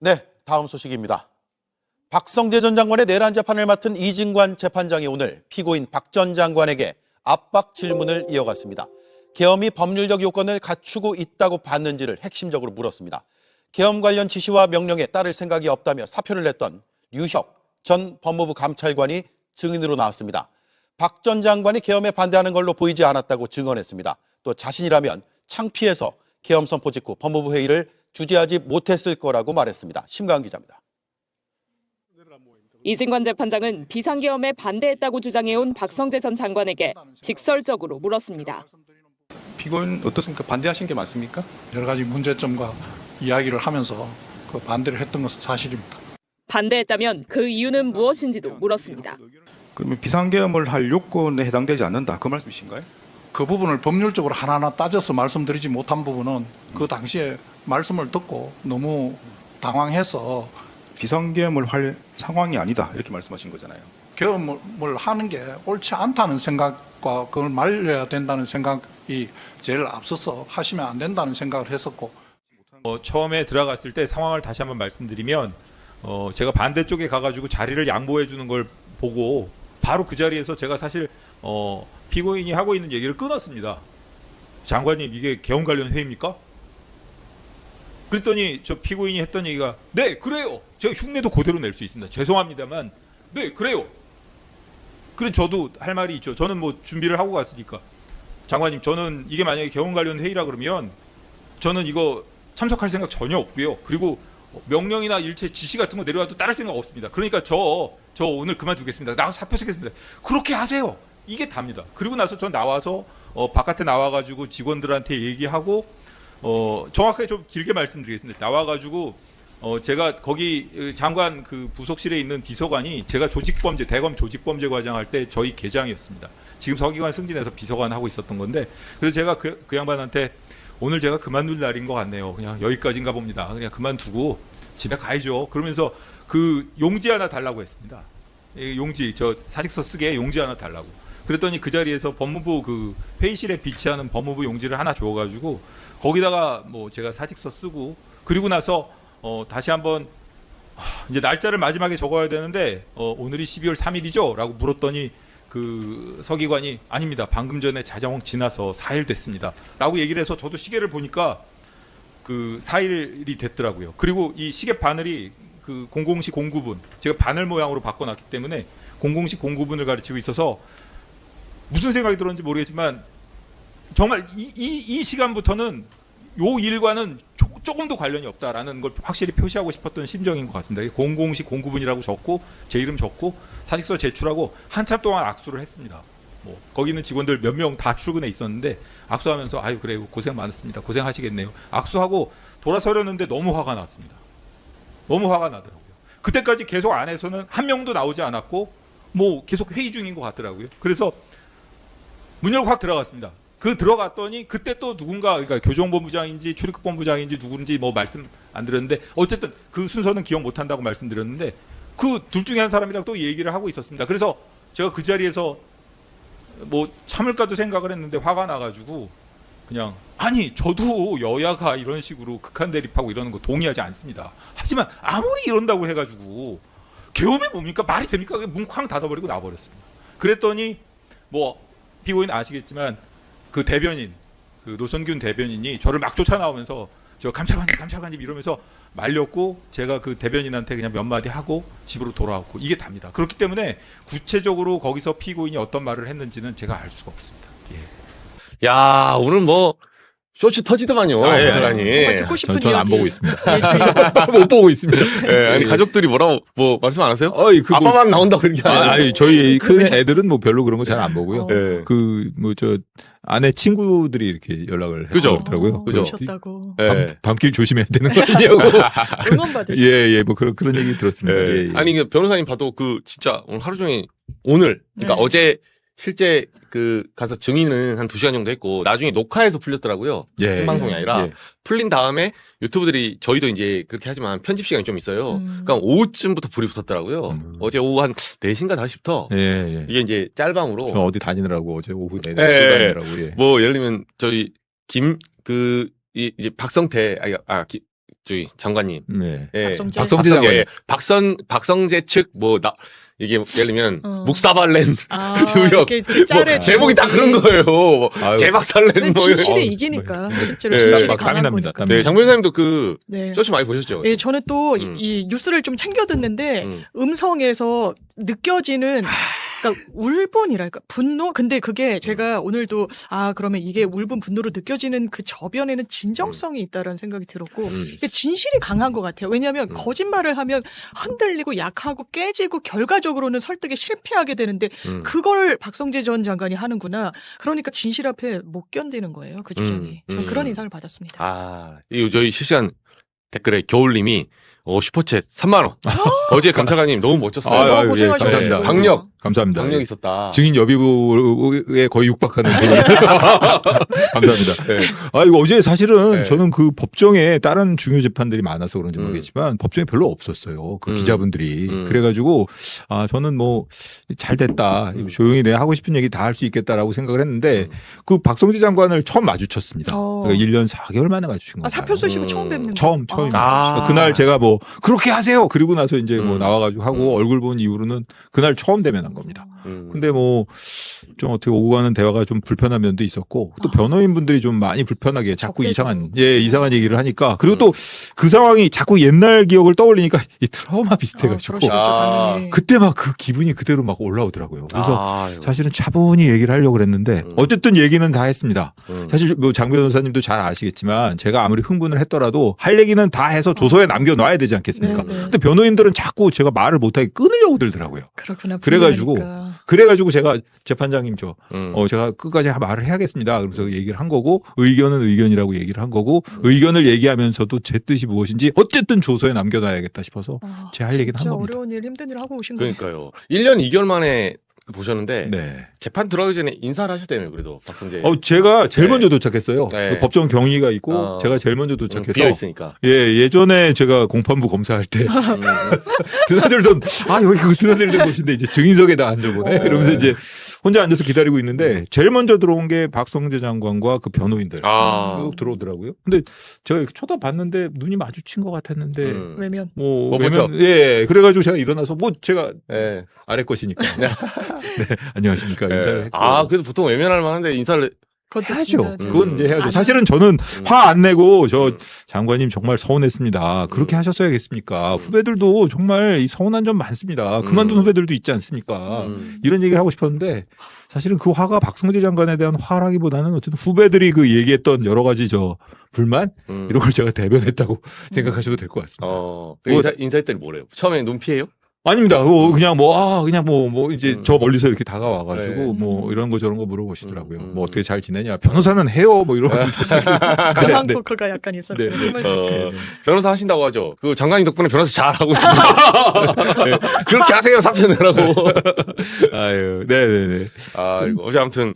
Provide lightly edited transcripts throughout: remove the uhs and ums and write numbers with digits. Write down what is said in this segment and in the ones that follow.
네, 다음 소식입니다. 박성재 전 장관의 내란 재판을 맡은 이진관 재판장이 오늘 피고인 박 전 장관에게 압박 질문을 이어갔습니다. 계엄이 법률적 요건을 갖추고 있다고 봤는지를 핵심적으로 물었습니다. 계엄 관련 지시와 명령에 따를 생각이 없다며 사표를 냈던 류혁 전 법무부 감찰관이 증인으로 나왔습니다. 박 전 장관이 계엄에 반대하는 걸로 보이지 않았다고 증언했습니다. 또 자신이라면 창피해서 계엄 선포 직후 법무부 회의를 주재하지 못했을 거라고 말했습니다. 심가은 기자입니다. 이진관 재판장은 비상계엄에 반대했다고 주장해온 박성재 전 장관에게 직설적으로 물었습니다. 피고인 어떻습니까? 반대하신 게 맞습니까? 여러 가지 문제점과 이야기를 하면서 그 반대를 했던 것은 사실입니다. 반대했다면 그 이유는 무엇인지도 물었습니다. 그러면 비상계엄을 할 요건에 해당되지 않는다 그 말씀이신가요? 그 부분을 법률적으로 하나하나 따져서 말씀드리지 못한 부분은 그 당시에 말씀을 듣고 너무 당황해서 비상계엄을 할 상황이 아니다 이렇게 말씀하신 거잖아요. 계엄을 하는 게 옳지 않다는 생각과 그걸 말려야 된다는 생각이 제일 앞서서 하시면 안 된다는 생각을 했었고 처음에 들어갔을 때 상황을 다시 한번 말씀드리면 제가 반대쪽에 가가지고 자리를 양보해 주는 걸 보고 바로 그 자리에서 제가 사실 피고인이 하고 있는 얘기를 끊었습니다. 장관님 이게 계엄 관련 회의입니까? 그랬더니 저 피고인이 했던 얘기가 네 그래요. 제가 흉내도 그대로 낼 수 있습니다. 죄송합니다만 네 그래요. 그래 저도 할 말이 있죠. 저는 뭐 준비를 하고 갔으니까 장관님 저는 이게 만약에 계엄 관련 회의라 그러면 저는 이거 참석할 생각 전혀 없고요. 그리고 명령이나 일체 지시 같은 거 내려와도 따를 생각 없습니다. 그러니까 저 오늘 그만두겠습니다. 나가서 사표 쓰겠습니다. 그렇게 하세요. 이게 답니다. 그리고 나서 전 나와서 바깥에 나와가지고 직원들한테 얘기하고 정확하게 좀 길게 말씀드리겠습니다. 나와가지고 제가 거기 장관 그 부속실에 있는 비서관이 제가 조직범죄 대검 조직범죄 과장할 때 저희 계장이었습니다. 지금 서기관 승진해서 비서관 하고 있었던 건데 그래서 제가 그 양반한테 오늘 제가 그만둘 날인 것 같네요. 그냥 여기까지인가 봅니다. 그냥 그만두고 집에 가야죠. 그러면서 그 용지 하나 달라고 했습니다. 용지 저 사직서 쓰게 용지 하나 달라고. 그랬더니 그 자리에서 법무부 그 회의실에 비치하는 법무부 용지를 하나 줘가지고 거기다가 뭐 제가 사직서 쓰고 그리고 나서 다시 한번 이제 날짜를 마지막에 적어야 되는데 오늘이 12월 3일이죠? 라고 물었더니 그 서기관이 아닙니다. 방금 전에 자정을 지나서 4일 됐습니다. 라고 얘기를 해서 저도 시계를 보니까 그 4일이 됐더라고요. 그리고 이 시계 바늘이 그 00시 09분 제가 바늘 모양으로 바꿔놨기 때문에 00시 09분을 가르치고 있어서 무슨 생각이 들었는지 모르겠지만 정말 이 시간부터는 요 일과는 조금도 관련이 없다라는 걸 확실히 표시하고 싶었던 심정인 것 같습니다. 00시 09분이라고 적고 제 이름 적고 사직서 제출하고 한참 동안 악수를 했습니다. 뭐 거기는 직원들 몇 명 다 출근해 있었는데 악수하면서 아유 그래요 고생 많았습니다. 고생하시겠네요. 악수하고 돌아서려는데 너무 화가 났습니다. 너무 화가 나더라고요. 그때까지 계속 안에서는 한 명도 나오지 않았고 뭐 계속 회의 중인 것 같더라고요. 그래서 문 열고 확 들어갔습니다. 그 들어갔더니 그때 또 누군가 그러니까 교정본부장인지 출입국본부장인지 누군지 뭐 말씀 안 드렸는데 어쨌든 그 순서는 기억 못 한다고 말씀드렸는데 그 둘 중에 한 사람이랑 또 얘기를 하고 있었습니다. 그래서 제가 그 자리에서 뭐 참을까도 생각을 했는데 화가 나가지고 그냥 아니 저도 여야가 이런 식으로 극한 대립하고 이러는 거 동의하지 않습니다. 하지만 아무리 이런다고 해가지고 계엄이 뭡니까? 말이 됩니까? 문 쾅 닫아버리고 나와버렸습니다. 그랬더니 뭐 피고인 아시겠지만 그 대변인 그 노선균 대변인이 저를 막 쫓아 나오면서 저 감찰관님 이러면서 말렸고 제가 그 대변인한테 그냥 몇 마디 하고 집으로 돌아왔고 이게 답니다. 그렇기 때문에 구체적으로 거기서 피고인이 어떤 말을 했는지는 제가 알 수가 없습니다. 예. 야, 오늘 뭐 쇼츠 터지더만요. 예. 정말 듣고 싶은 저는 안 이야기. 보고 있습니다. 못 보고 있습니다. 예, 아니 가족들이 뭐라고 뭐 말씀 안 하세요? 그거 아빠만 나온다고 그런 게 아니라. 아니 저희 큰 애들은 뭐 별로 그런 거 잘 안 보고요. 예. 그 뭐 저 아내 친구들이 이렇게 연락을 그죠? 하더라고요. 그죠? 그러셨다고. 예. 밤길 조심해야 되는 거 아니냐고. 응원 받으시. 예, 뭐 그런 얘기 들었습니다. 예. 예, 예. 아니 그 변호사님 봐도 그 진짜 오늘 하루 종일 오늘 그러니까 네. 어제 실제 그 가서 증인은 한 2시간 정도 했고 나중에 녹화해서 풀렸더라고요. 예, 생방송이 예, 아니라 예. 풀린 다음에 유튜브들이 저희도 이제 그렇게 하지만 편집 시간이 좀 있어요. 그러니까 오후쯤부터 불이 붙었더라고요. 어제 오후 한 4시인가 5시부터 예, 예. 이게 이제 짤방으로 저 어디 다니느라고 어제 오후 내내 예, 예. 다니느라고. 예. 뭐 예를 들면 저희 이제 박성태 저기 장관님. 네. 예. 박성재 장관. 예. 박성재 측 뭐 나 이게 예를 들면 어. 묵사발렌 뉴욕 이렇게 짤에 뭐 제목이 다 그런 거예요. 아유. 개박살렌 뭐 진실이 이런. 이기니까 실제로 네. 진실이 막 강한 땀이 납니다. 거니까. 네, 장 변호사님도 그 네. 쇼츠 많이 보셨죠? 예, 저는 또 음. 이 뉴스를 좀 챙겨 듣는데 음. 음성에서 느껴지는 그러니까 울분이랄까 분노. 근데 그게 제가 오늘도 그러면 이게 울분 분노로 느껴지는 그 저변에는 진정성이 있다라는 생각이 들었고 이게 진실이 강한 것 같아요. 왜냐하면 거짓말을 하면 흔들리고 약하고 깨지고 결과적으로는 설득에 실패하게 되는데 그걸 박성재 전 장관이 하는구나. 그러니까 진실 앞에 못 견디는 거예요. 그 주장이. 저는 그런 인상을 받았습니다. 아, 이 저희 실시간 댓글에 겨울님이 슈퍼챗 3만 원. 어제 감사관님 너무 멋졌어요. 아유, 너무 고생하셨어요. 감사합니다. 강력. 감사합니다. 강력 있었다. 증인 여비부에 거의 육박하는 감사합니다. 네. 이거 어제 사실은 네. 저는 그 법정에 다른 중요 재판들이 많아서 그런지 음. 모르겠지만 법정에 별로 없었어요. 그 음. 기자분들이. 음. 그래가지고 저는 뭐 잘 됐다. 조용히 내 하고 싶은 얘기 다 할 수 있겠다라고 생각을 했는데 그 박성재 장관을 처음 마주쳤습니다. 그러니까 1년 4개월 만에 마주친 거예요. 사표 쓰시고 처음 뵙는 처음. 아. 그날 제가 뭐 그렇게 하세요. 그리고 나서 이제 뭐 음. 나와가지고 하고 얼굴 본 이후로는 그날 처음 대면한 겁니다. 음. 근데 뭐 좀 어떻게 오고 가는 대화가 좀 불편한 면도 있었고 또 변호인분들이 좀 많이 불편하게 자꾸 적대적으로. 이상한 얘기를 하니까 그리고 또 그 상황이 자꾸 옛날 기억을 떠올리니까 이 트라우마 비슷해가지고 그러시겠죠, 아. 당연히. 그때 막 그 기분이 그대로 막 올라오더라고요. 그래서 아유. 사실은 차분히 얘기를 하려고 그랬는데 어쨌든 얘기는 다 했습니다. 음. 사실 뭐 장 변호사님도 잘 아시겠지만 제가 아무리 흥분을 했더라도 할 얘기는 다 해서 조서에 남겨놔야 되지 않겠습니까? 네, 네. 근데 변호인들은 자꾸 제가 말을 못하게 끊으려고 들더라고요. 그렇구나. 그래가지고 분노하니까. 제가 재판장님 제가 끝까지 말을 해야겠습니다. 그러면서 얘기를 한 거고 의견은 의견이라고 얘기를 한 거고 의견을 얘기하면서도 제 뜻이 무엇인지 어쨌든 조서에 남겨놔야겠다 싶어서 제 할 얘기는 한 진짜 겁니다. 어려운 일, 힘든 일 하고 오신 거예요. 그러니까요. 1년 2개월 만에 보셨는데 네. 재판 들어가기 전에 인사를 하셨다며요. 그래도 박성재. 제가 제일 네. 먼저 도착했어요. 네. 그 법정 경위가 있고 제가 제일 먼저 비어 도착해서 있으니까. 예전에 제가 공판부 검사할 때 드나들던 여기 그 드나들던 곳인데 이제 증인석에다 앉아보네. 이러면서 이제 혼자 앉아서 기다리고 있는데 제일 먼저 들어온 게 박성재 장관과 그 변호인들 쭉 들어오더라고요. 근데 제가 이렇게 쳐다봤는데 눈이 마주친 것 같았는데 외면. 그래가지고 제가 일어나서 제가 네. 아래 것이니까 네, 안녕하십니까 인사를 했고. 그래도 보통 외면할 만한데 인사를 그것도 해야죠. 진짜 그건 이제 해야죠. 안 사실은 저는 화 안 내고 장관님 정말 서운했습니다. 그렇게 하셨어야겠습니까? 후배들도 정말 이 서운한 점 많습니다. 그만둔 후배들도 있지 않습니까? 이런 얘기를 하고 싶었는데 사실은 그 화가 박성재 장관에 대한 화라기보다는 어쨌든 후배들이 그 얘기했던 여러 가지 불만 이런 걸 제가 대변했다고 생각하셔도 될 것 같습니다. 인사했더니 뭐래요? 처음에 눈 피해요? 아닙니다. 그냥 이제 저 멀리서 이렇게 다가와가지고 네. 이런 거 저런 거 물어보시더라고요. 뭐 어떻게 잘 지내냐? 변호사는 해요. 이러고 가방 토크가 약간 있었어요. 네. 스몰 토크. 변호사 하신다고 하죠. 그 장관님 덕분에 변호사 잘하고 있습니다. 네. 그렇게 하세요. 사표 내라고. 아유, 네네네. 이거 어제 아무튼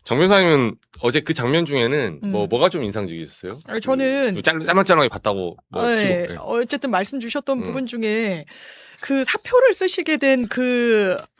장 변호사님은 어제 그 장면 중에는 뭐가 좀 인상적이셨어요? 저는 짤막짤막하게 봤다고 네. 치고. 어쨌든 말씀 주셨던 부분 중에 그 사표를 쓰시게 된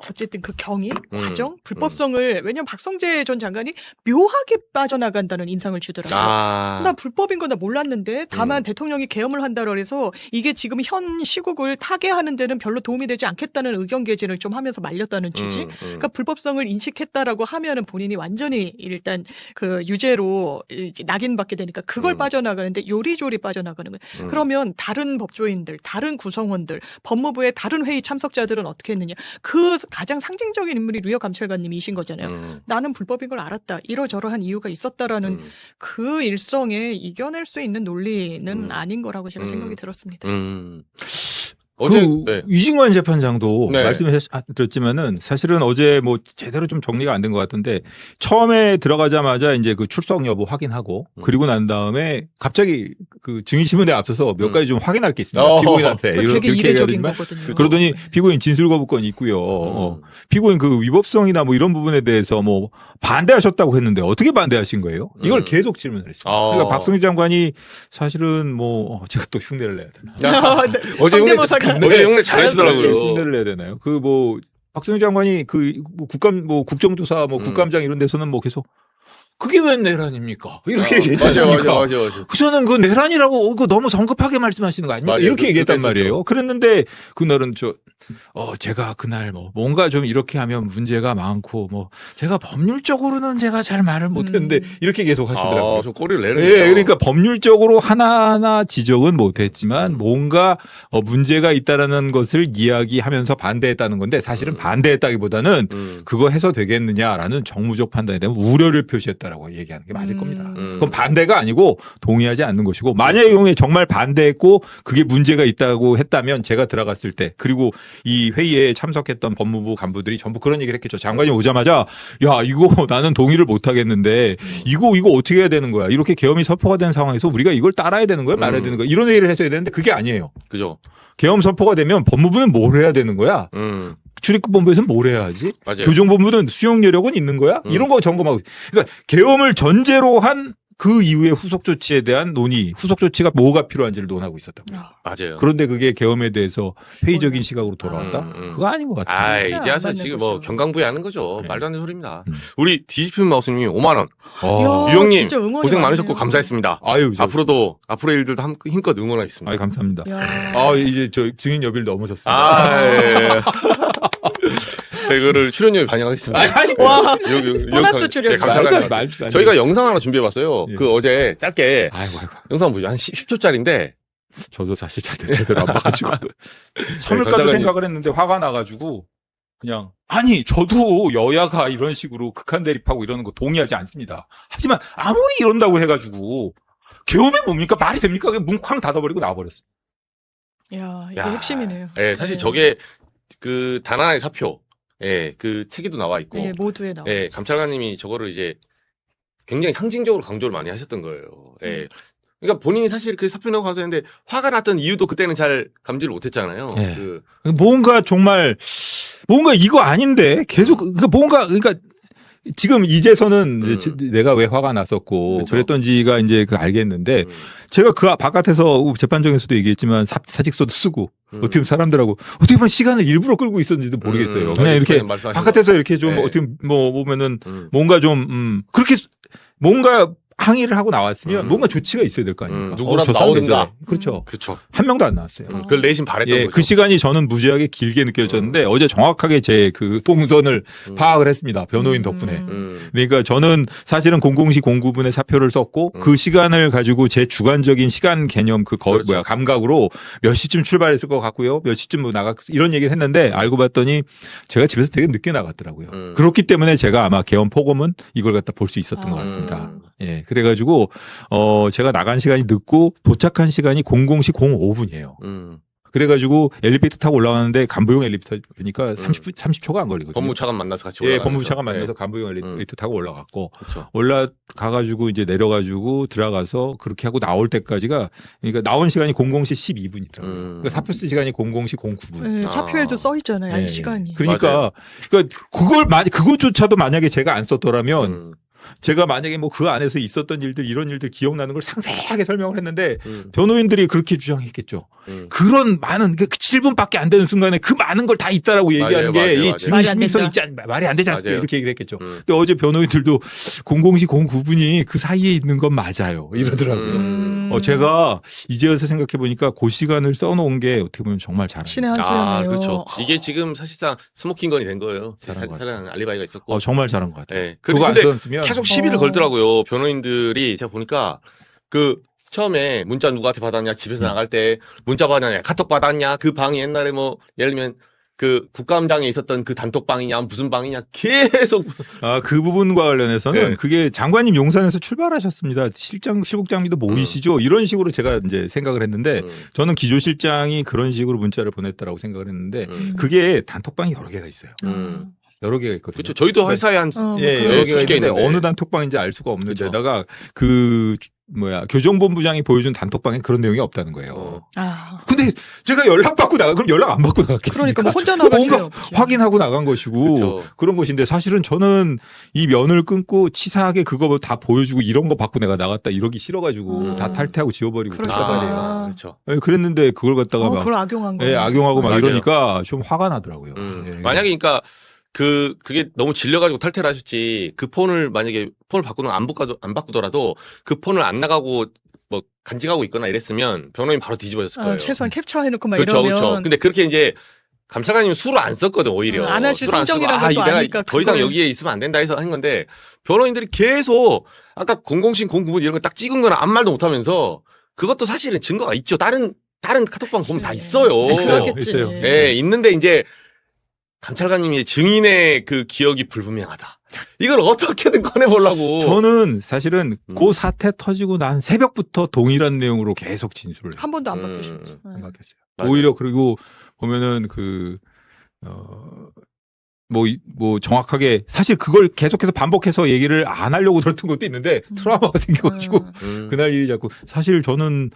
어쨌든 그 경위, 과정, 불법성을 왜냐면 박성재 전 장관이 묘하게 빠져나간다는 인상을 주더라고요. 나 불법인 건 나 몰랐는데 다만 대통령이 계엄을 한다고 해서 이게 지금 현 시국을 타개하는 데는 별로 도움이 되지 않겠다는 의견 개진을 좀 하면서 말렸다는 취지. 그러니까 불법성을 인식했다라고 하면은 본인이 완전히 일단 그 유죄로 이제 낙인받게 되니까 그걸 빠져나가는데 요리조리 빠져나가는 거예요. 그러면 다른 법조인들, 다른 구성원들, 법무부의 다른 회의 참석자들은 어떻게 했느냐. 그 가장 상징적인 인물이 류혁 감찰관님이신 거잖아요. 나는 불법인 걸 알았다. 이러저러한 이유가 있었다라는 그 일성에 이겨낼 수 있는 논리는 아닌 거라고 제가 생각이 들었습니다. 어제 이진관 재판장도 네. 말씀드렸지만은 사실은 어제 뭐 제대로 좀 정리가 안 된 것 같은데 처음에 들어가자마자 이제 그 출석 여부 확인하고 그리고 난 다음에 갑자기 그 증인신문에 앞서서 몇 가지 좀 확인할 게 있습니다. 피고인한테 되게 이례적인 거거든요. 그러더니 피고인 진술 거부권이 있고요. 피고인 그 위법성이나 뭐 이런 부분에 대해서 뭐 반대하셨다고 했는데 어떻게 반대하신 거예요? 이걸 계속 질문을 했습니다. 그러니까 박성재 장관이 사실은 뭐 제가 또 흉내를 내야 되나? 어제 성대모사가 어제 흉내 잘하시더라고요. 흉내를 내야 되나요? 박성재 장관이 국정조사 국감장 이런 데서는 뭐 계속 그게 웬 내란입니까? 이렇게 얘기했지 않습니까? 맞아. 저는 그 내란이라고 그거 너무 성급하게 말씀하시는 거 아닙니까? 맞아요. 이렇게 얘기했단 그랬었죠. 말이에요. 그랬는데 그날은 제가 그날 뭔가 좀 이렇게 하면 문제가 많고 제가 법률적으로는 제가 잘 말을 못했는데 이렇게 계속 하시더라고요. 좀 꼬리를 내는. 예, 그러니까 법률적으로 하나하나 지적은 못했지만 뭔가 문제가 있다라는 것을 이야기하면서 반대했다는 건데 사실은 반대했다기보다는 그거 해서 되겠느냐라는 정무적 판단에 대한 우려를 표시했다라고 얘기하는 게 맞을 겁니다. 그건 반대가 아니고 동의하지 않는 것이고 만약에 경우에 정말 반대했고 그게 문제가 있다고 했다면 제가 들어갔을 때 그리고 이 회의에 참석했던 법무부 간부들이 전부 그런 얘기를 했겠죠. 장관이 오자마자 야 이거 나는 동의를 못 하겠는데 이거 어떻게 해야 되는 거야. 이렇게 계엄이 선포가 된 상황에서 우리가 이걸 따라야 되는 거야 말아야 되는 거야. 이런 얘기를 했어야 되는데 그게 아니에요. 그죠. 계엄 선포가 되면 법무부는 뭘 해야 되는 거야. 출입국 본부에서는 뭘 해야 하지? 맞아요. 교정본부는 수용 여력은 있는 거야? 이런 거 점검하고. 그러니까 계엄을 전제로 한 그 이후에 후속 조치에 대한 논의, 후속 조치가 뭐가 필요한지를 논하고 있었다고. 맞아요. 그런데 그게 계엄에 대해서 회의적인 시각으로 돌아왔다? 그거 아닌 것 같아요. 이제 와서 안 지금 맞는 거죠. 경강부에 하는 거죠. 네. 말도 안 되는 소리입니다. 우리 디지필 마우스님이 5만 원. 야, 유형님 진짜 응원이 고생 많네요. 많으셨고 감사했습니다. 아유, 앞으로의 일들도 힘껏 응원하겠습니다. 아유, 감사합니다. 야. 이제 저 증인 여비를 넘어섰습니다. 예. 제가 이거를 출연료에 반영하겠습니다. 와, 여기 보너스 출연료. 감사합니다. 저희가 영상 하나 준비해봤어요. 예. 그 어제 짧게 아이고. 영상 보죠. 한 10초짜리인데 저도 사실 제대로 안 봐가지고. 참을까도 감사관님. 생각을 했는데 화가 나가지고 그냥 저도 여야가 이런 식으로 극한 대립하고 이러는 거 동의하지 않습니다. 하지만 아무리 이런다고 해가지고 계엄이 뭡니까? 말이 됩니까? 그냥 문 쾅 닫아버리고 나와버렸어. 야, 이게 야, 핵심이네요. 예, 사실 네. 저게 그 단안의 사표, 그 책에도 나와 있고, 네, 모두에 나와. 감찰관님이 저거를 이제 굉장히 상징적으로 강조를 많이 하셨던 거예요. 그러니까 본인이 사실 그 사표 내고 감사했는데 화가 났던 이유도 그때는 잘 감지를 못했잖아요. 예. 그 뭔가 이거 아닌데 계속 그러니까 지금 이제서는 이제 내가 왜 화가 났었고 그렇죠. 그랬던지가 이제 알겠는데 제가 그 바깥에서 재판정에서도 얘기했지만 사직서도 쓰고 어떻게 보면 사람들하고 어떻게 보면 시간을 일부러 끌고 있었는지도 모르겠어요. 그냥 이렇게 바깥에서 이렇게 좀 네. 어떻게 보면은 뭔가 좀 그렇게 뭔가 항의를 하고 나왔으면 뭔가 조치가 있어야 될 거 아닙니까? 누구라도 저 사람 나오든가. 되잖아요. 그렇죠. 그렇죠. 한 명도 안 나왔어요. 그걸 내심 바랬던 예, 거죠. 그 시간이 저는 무지하게 길게 느껴졌는데 어제 정확하게 제 그 동선을 파악을 했습니다. 변호인 덕분에. 그러니까 저는 사실은 00시 09분에 사표를 썼고 그 시간을 가지고 제 주관적인 시간 개념 그렇죠. 감각으로 몇 시쯤 출발했을 것 같고요. 몇 시쯤 이런 얘기를 했는데 알고 봤더니 제가 집에서 되게 늦게 나갔더라고요. 그렇기 때문에 제가 아마 계엄 폭음은 이걸 갖다 볼 수 있었던 것 같습니다. 예, 그래가지고 제가 나간 시간이 늦고 도착한 시간이 00시 05분이에요. 그래가지고 엘리베이터 타고 올라가는데 간부용 엘리베이터니까 30초가 안 걸리거든요. 법무차관 만나서 같이 예, 올라가면서. 법무차관 만나서 간부용 엘리베이터 타고 올라갔고 그렇죠. 올라가가지고 이제 내려가지고 들어가서 그렇게 하고 나올 때까지가 그러니까 나온 시간이 00시 12분이더라고요. 그러니까 사표 쓸 시간이 00시 09분. 네, 사표에도 써 있잖아요. 예, 이 시간이. 그러니까 그것조차도 만약에 제가 안 썼더라면 제가 만약에 그 안에서 있었던 일들 이런 일들 기억나는 걸 상세하게 설명을 했는데 변호인들이 그렇게 주장했겠죠. 그런 많은 7분밖에 안 되는 순간에 그 많은 걸 다 있다라고 얘기하는 게 이 증인 신빙성 있지 말이 안 되지 않습니까? 이렇게 얘기를 했겠죠. 근데 어제 변호인들도 00시 09분이 그 사이에 있는 건 맞아요. 이러더라고요. 제가 이제 와서 생각해 보니까 그 시간을 써놓은 게 어떻게 보면 정말 잘한 신의 한 수였네요. 그렇죠. 이게 지금 사실상 스모킹건이 된 거예요. 잘한 것 사실은 알리바이가 있었고. 정말 잘한 것 같아요. 네. 그거 안 근데 썼으면 계속 시비를 걸더라고요. 변호인들이 제가 보니까 처음에 문자 누구한테 받았냐, 집에서 나갈 때 문자 받았냐, 카톡 받았냐, 그 방이 옛날에 예를 들면 그 국감장에 있었던 그 단톡방이냐, 무슨 방이냐, 계속. 그 부분과 관련해서는 네. 그게 장관님 용산에서 출발하셨습니다. 실국장님도 모이시죠. 이런 식으로 제가 이제 생각을 했는데 저는 기조실장이 그런 식으로 문자를 보냈다라고 생각을 했는데 그게 단톡방이 여러 개가 있어요. 여러 개가 있거든요. 그렇죠. 저희도 회사에 한 여러 개가 수십 개 있는데 있는데. 어느 단톡방인지 알 수가 없는 그렇죠. 데다가 교정본부장이 보여준 단톡방에 그런 내용이 없다는 거예요. 근데 제가 연락받고 그럼 연락 안 받고 나갔겠습니까? 그러니까 혼자 나갈 수는 뭔가 없죠. 확인하고 나간 것이고 그렇죠. 그런 것인데 사실은 저는 이 면을 끊고 치사하게 그거 다 보여주고 이런 거 받고 내가 나갔다 이러기 싫어가지고 다 탈퇴하고 지워버리고 그러니까. 그랬단 말이에요. 그렇죠. 그랬는데 그걸 갖다가 막 그걸 악용한 거예요. 악용하고 막 맞아요. 이러니까 좀 화가 나더라고요. 예. 만약에 그러니까 그게 너무 질려가지고 탈퇴를 하셨지. 그 폰을 만약에 폰을 안 바꾸더라도 그 폰을 안 나가고 뭐 간직하고 있거나 이랬으면 변호인 바로 뒤집어졌을 거예요. 최소한 캡처해놓고 막 그렇죠, 이러면. 그렇죠. 근데 그렇게 이제 감찰관님은 술을 안 썼거든 오히려. 안 하실 술을 안 쓰고, 성정이라는 것도 내가 아니까 더 이상 그걸- 여기에 있으면 안 된다 해서 한 건데 변호인들이 계속 아까 007, 099 이런 거 딱 찍은 거는 아무 말도 못하면서 그것도 사실은 증거가 있죠. 다른 카톡방 보면 다 있어요. 그렇겠지. 있어요. 예, 있는데 이제 감찰관님이 증인의 그 기억이 불분명하다. 이걸 어떻게든 꺼내보려고. 저는 사실은 그 사태 터지고 난 새벽부터 동일한 내용으로 계속 진술을 한 번도 안 바뀌셨죠. 안 바뀌었어요. 맞아요. 오히려 그리고 보면은 뭐 정확하게 사실 그걸 계속해서 반복해서 얘기를 안 하려고 들었던 것도 있는데 트라우마가 생겨가지고 그날 일이 자꾸 사실 저는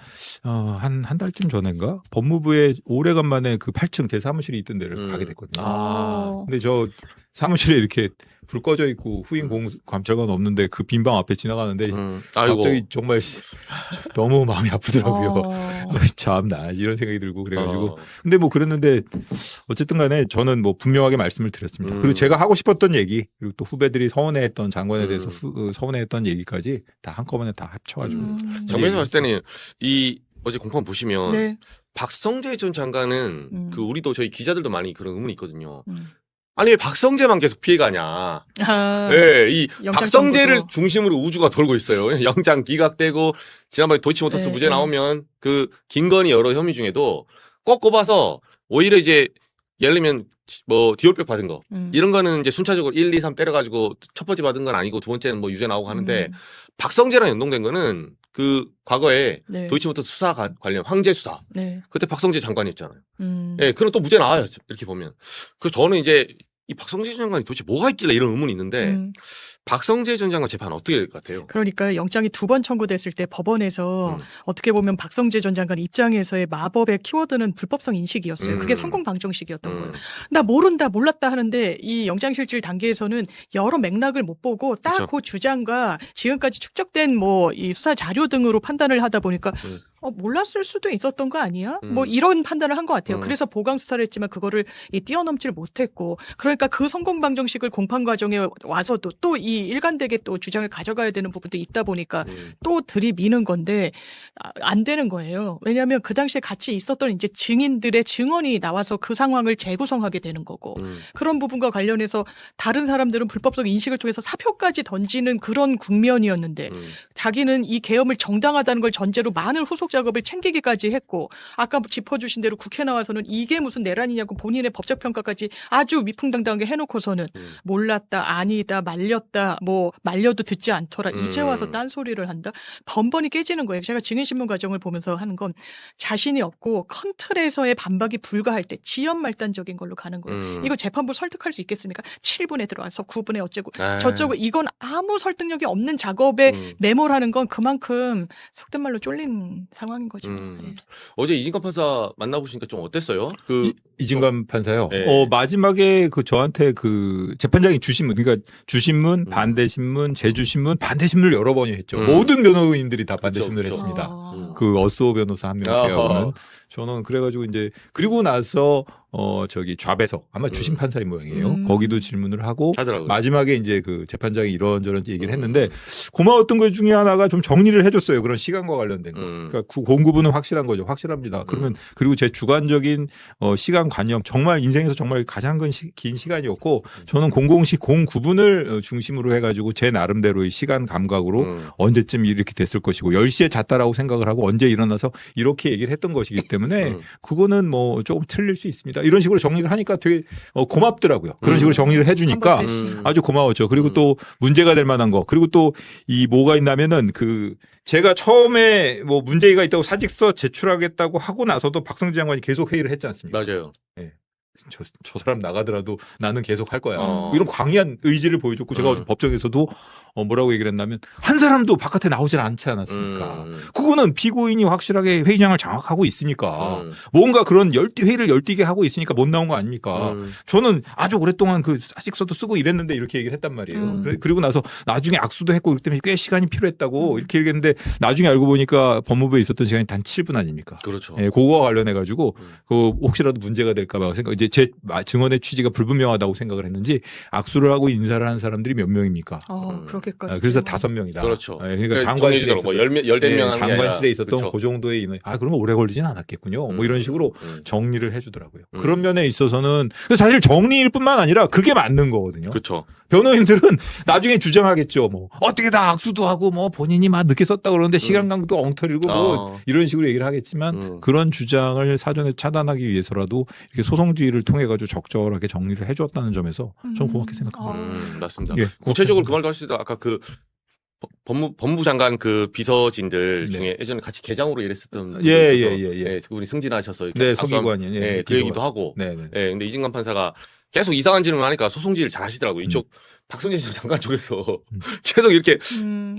한 달쯤 전인가 법무부에 오래간만에 그 8층 제 사무실이 있던 데를 가게 됐거든요. 근데 저 사무실에 이렇게 불 꺼져 있고 후임 감찰관 없는데 그 빈 방 앞에 지나가는데 아이고. 갑자기 정말 너무 마음이 아프더라고요. 참나 이런 생각이 들고 그래가지고 근데 뭐 그랬는데 어쨌든 간에 저는 뭐 분명하게 말씀을 드렸습니다. 그리고 제가 하고 싶었던 얘기 그리고 또 후배들이 서운해했던 장관에 대해서 서운해했던 얘기까지 다 한꺼번에 다 합쳐가지고 정면에서 봤을 때는 이 어제 공판 보시면 네. 박성재 전 장관은 그 우리도 저희 기자들도 많이 그런 의문이 있거든요. 아니 왜 박성재만 계속 피해가냐? 네, 이 영장 박성재를 청구도. 중심으로 우주가 돌고 있어요. 영장 기각되고 지난번에 도이치모터스 네, 무죄 네. 나오면 그 김건희 여러 혐의 중에도 꼭 꼽아서 오히려 이제 예를 들면 뭐 디올백 받은 거 이런 거는 이제 순차적으로 1, 2, 3 때려가지고 첫 번째 받은 건 아니고 두 번째는 뭐 유죄 나오고 하는데 박성재랑 연동된 거는 그 과거에 네. 도이치모터스 수사 관련 황제 수사 네. 그때 박성재 장관이었잖아요. 예, 그럼 또 무죄 나와요. 이렇게 보면. 그래서 저는 이제 이 박성재 전 장관이 도대체 뭐가 있길래 이런 의문이 있는데 박성재 전 장관 재판 어떻게 될 것 같아요? 그러니까 영장이 2번 청구됐을 때 법원에서 어떻게 보면 박성재 전 장관 입장에서의 마법의 키워드는 불법성 인식이었어요. 그게 성공 방정식이었던 거예요. 나 모른다 몰랐다 하는데 이 영장실질 단계에서는 여러 맥락을 못 보고 딱 그쵸. 그 주장과 지금까지 축적된 뭐 이 수사 자료 등으로 판단을 하다 보니까 몰랐을 수도 있었던 거 아니야? 뭐 이런 판단을 한 것 같아요. 그래서 보강 수사를 했지만 그거를 뛰어넘질 못했고 그러니까 그 성공 방정식을 공판 과정에 와서도 또 이 일관되게 또 주장을 가져가야 되는 부분도 있다 보니까 또 들이미는 건데 안 되는 거예요. 왜냐하면 그 당시에 같이 있었던 이제 증인들의 증언이 나와서 그 상황을 재구성하게 되는 거고 그런 부분과 관련해서 다른 사람들은 불법적 인식을 통해서 사표까지 던지는 그런 국면이었는데 자기는 이 계엄을 정당하다는 걸 전제로 많은 후속 작업을 챙기기까지 했고 아까 짚어주신 대로 국회 나와서는 이게 무슨 내란이냐고 본인의 법적 평가까지 아주 위풍당당하게 해놓고서는 몰랐다 아니다 말렸다 뭐 말려도 듣지 않더라 이제 와서 딴소리를 한다 번번이 깨지는 거예요. 제가 증인신문 과정을 보면서 하는 건 자신이 없고 큰 틀에서의 반박이 불가할 때 지연말단적인 걸로 가는 거예요. 이거 재판부 설득할 수 있겠습니까? 7분에 들어와서 9분에 어쩌고 저쩌고 이건 아무 설득력이 없는 작업에 매몰하는 건 그만큼 속된 말로 쫄린 상황인 거죠. 네. 어제 이진관 판사 만나보시니까 좀 어땠어요? 그 이진관 판사요. 네. 마지막에 그 저한테 그 재판장이 주신문, 그러니까 주신문, 반대신문, 재주신문, 반대신문을 여러 번이 했죠. 모든 변호인들이 다 반대신문을 그쵸. 했습니다. 아. 그 어스오 변호사 한 명 아하. 제외하고는 저는 그래가지고 이제 그리고 나서 저기 좌배석 아마 주심 판사의 모양이에요. 거기도 질문을 하고 하더라고요. 마지막에 이제 그 재판장이 이런저런 얘기를 했는데 고마웠던 것 중에 하나가 좀 정리를 해줬어요. 그런 시간과 관련된 거. 그러니까 공구분은 확실한 거죠. 확실합니다. 그러면 그리고 제 주관적인 시간 관념 정말 인생에서 정말 가장 긴 시간이었고 저는 007, 09분을 중심으로 해가지고 제 나름대로의 시간 감각으로 언제쯤 이렇게 됐을 것이고 10시에 잤다라고 생각을 하고 언제 일어나서 이렇게 얘기를 했던 것이기 때문에 그거는 뭐 조금 틀릴 수 있습니다. 이런 식으로 정리를 하니까 되게 고맙더라고요. 그런 식으로 정리를 해주니까 한번 뺐어요. 아주 고마웠죠. 그리고 또 문제가 될 만한 거 그리고 또 이 뭐가 있냐면은 그 제가 처음에 뭐 문제가 있다고 사직서 제출하겠다고 하고 나서도 박성재 장관이 계속 회의를 했지 않습니까? 맞아요. 저 사람 나가더라도 나는 계속 할 거야. 어. 이런 광의한 의지를 보여줬고 제가 어제 법정에서도 뭐라고 얘기를 했냐면 한 사람도 바깥에 나오질 않지 않았습니까? 그거는 피고인이 확실하게 회의장을 장악하고 있으니까 뭔가 그런 회의를 열띠게 하고 있으니까 못 나온 거 아닙니까? 저는 아주 오랫동안 그 사직서도 쓰고 이랬는데 이렇게 얘기를 했단 말이에요. 그리고 나서 나중에 악수도 했고 그렇기 때문에 꽤 시간이 필요했다고 이렇게 얘기했는데 나중에 알고 보니까 법무부에 있었던 시간이 단 7분 아닙니까? 그렇죠. 예, 그거와 관련해 가지고 그 혹시라도 문제가 될까 봐 생각 이제 이제 제 증언의 취지가 불분명하다고 생각을 했는지 악수를 하고 인사를 한 사람들이 몇 명입니까? 그렇게까지. 그래서 5명이다. 그렇죠. 그러니까 장관실에 뭐 열댓 명 장관실에 있었던 그렇죠. 그 정도의 인원. 그러면 오래 걸리진 않았겠군요. 뭐 이런 식으로 정리를 해주더라고요. 음. 그런 면에 있어서는 사실 정리일 뿐만 아니라 그게 맞는 거거든요. 그렇죠. 변호인들은 나중에 주장하겠죠. 뭐 어떻게 다 악수도 하고 뭐 본인이 막 늦게 썼다 그러는데 시간 강도 엉터리고 뭐 이런 식으로 얘기를 하겠지만 그런 주장을 사전에 차단하기 위해서라도 이렇게 소송지휘를 통해 가지고 적절하게 정리를 해줬다는 점에서 저는 고맙게 생각합니다. 맞습니다. 예, 구체적으로 그 말도 하시다 아까 그 법무부 장관 그 비서진들 네. 중에 예전에 같이 계장으로 일했었던 분이 예, 있어서 예, 예, 예. 우리 승진하셔서 이렇게 네, 악수하면- 서기관이 예, 그 얘기도 하고 네, 네. 예, 근데 이진관 판사가 계속 이상한 질문을 하니까 소송지휘를 잘 하시더라고요. 이쪽 박성재 장관 쪽에서 계속 이렇게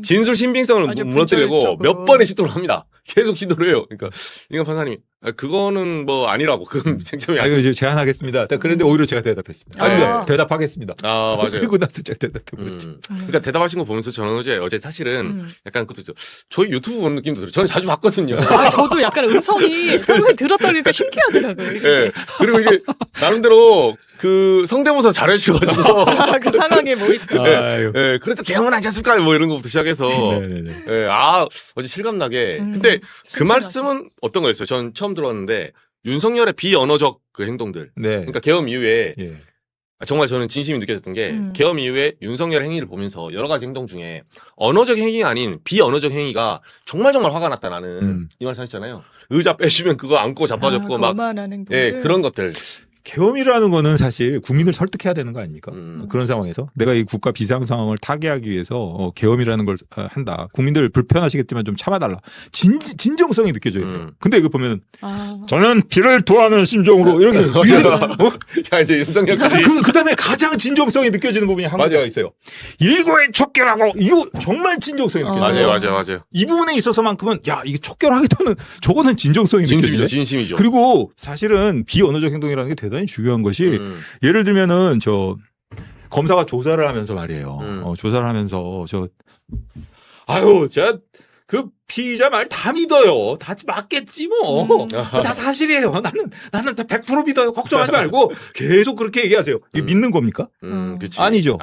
진술 신빙성을 아주 무너뜨리려고 분절적으로. 몇 번의 시도를 합니다. 계속 시도를 해요. 그러니까 이진관 판사님이 그거는 뭐 아니라고 그건 쟁점이 이거 이제 제안하겠습니다. 그런데 오히려 제가 대답했습니다. 대답하겠습니다. 맞아요. 그리고 나서 제가 대답해버렸죠. 그러니까 대답하신 거 보면서 저는 어제 사실은 약간 그것도 저희 유튜브 보는 느낌도 들어요. 저는 자주 봤거든요. 저도 약간 음성이 평소에 들었다 보니까 신기하더라고요. 이게. 예. 그리고 이게 나름대로 그 성대모사 잘해주셔가지고 그 상황에 뭐 있다. 아유. 예, 그래도 개헌 하지 않을까요? 뭐 이런 것부터 시작해서 네네네. 예, 어제 실감나게 근데 그 심심하게. 말씀은 어떤 거였어요? 전 처음 들었는데 윤석열의 비언어적 그 행동들 네. 그러니까 계엄 이후에 예. 정말 저는 진심이 느껴졌던 게 계엄 이후에 윤석열 행위를 보면서 여러 가지 행동 중에 언어적 행위가 아닌 비언어적 행위가 정말 화가 났다 나는 이 말씀 하셨잖아요. 의자 빼시면 그거 안고 자빠졌고 막 거만한 행동들. 예, 그런 것들 계엄이라는 거는 사실 국민을 설득해야 되는 거 아닙니까? 음. 그런 상황에서 내가 이 국가 비상 상황을 타개하기 위해서 계엄이라는 걸 한다. 국민들 불편하시겠지만 좀 참아달라. 진정성이 느껴져요. 근데 이거 보면 저는 피를 토하는 심정으로 이렇게 야 이제 윤석열까지 그다음에 가장 진정성이 느껴지는 부분이 한 가지가 있어요. 일거에 촉결하고 이거 정말 진정성이 느껴져요. 맞아요. 이 부분에 있어서만큼은 야 이게 촉결하겠다는 저거는 진정성이 느껴지네. 진심이죠. 그리고 사실은 비언어적 행동이라는 게 대단히 중요한 것이 예를 들면은 저 검사가 조사를 하면서 말이에요. 조사를 하면서 제가 그 피의자 말 다 믿어요. 다 맞겠지 뭐. 다 사실이에요. 나는 다 100% 믿어요. 걱정하지 말고 계속 그렇게 얘기하세요. 이게 믿는 겁니까? 그치. 아니죠.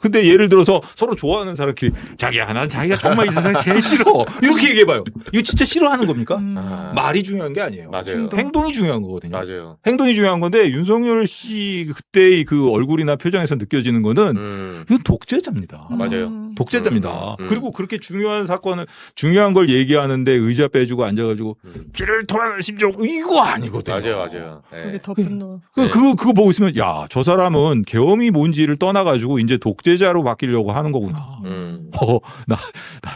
근데 예를 들어서 서로 좋아하는 사람끼리 자기야 난 자기가 정말 이 세상에 제일 싫어. 이렇게 얘기해봐요. 이거 진짜 싫어하는 겁니까? 말이 중요한 게 아니에요. 맞아요. 행동이 중요한 거거든요. 맞아요. 행동이 중요한 건데 윤석열 씨 그때의 그 얼굴이나 표정에서 느껴지는 거는 이건 독재자입니다. 맞아요. 독재자입니다. 그리고 그렇게 중요한 중요한 걸 얘기하는데 의자 빼주고 앉아가지고 피를 토하는 심정 이거 아니거든요. 맞아요. 네. 그게 더 분노. 그거 보고 있으면 야, 저 사람은 계엄이 뭔지를 떠나가지고 이제 독재자로 바뀌려고 하는 거구나. 나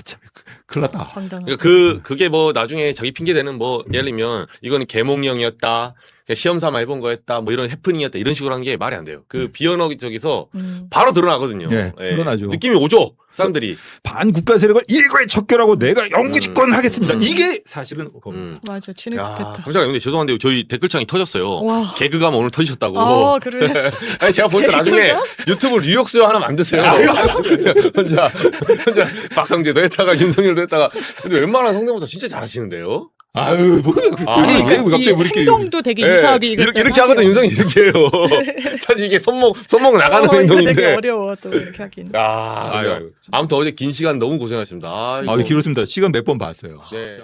참 큰일 났다. 황당하다. 그러니까 그게 뭐 나중에 자기 핑계 대는 뭐 예를 들면 이거는 계몽령이었다. 그냥 시험 삼아 해본 거였다. 뭐 이런 해프닝이었다. 이런 식으로 한 게 말이 안 돼요. 그 비언어적에서 바로 드러나거든요. 예, 드러나죠. 느낌이 오죠. 사람들이. 반국가 세력을 일거에 척결하고 내가 영구집권을 하겠습니다. 이게 사실은 겁니다. 맞아. 진흙듯했다. 깜짝이야. 근데 죄송한데 저희 댓글창이 터졌어요. 와. 개그감 오늘 터지셨다고. 그래. 아니 제가 보니까 나중에 유튜브 뉴욕수요 하나 만드세요. 혼자 박성재도 했다가 윤석열도 했다가. 근데 웬만한 성대모사 진짜 잘하시는데요. 아유, 왜 갑자기 우리끼리 행동도 되게 유사하게 이렇게 하거든 윤석이 이렇게 해요. 사실 이게 손목 나가는 이거 되게 행동인데. 어려워 또 이렇게 하긴. 아무튼 어제 긴 시간 너무 고생하셨습니다. 길었습니다. 시간 몇 번 봤어요. 네.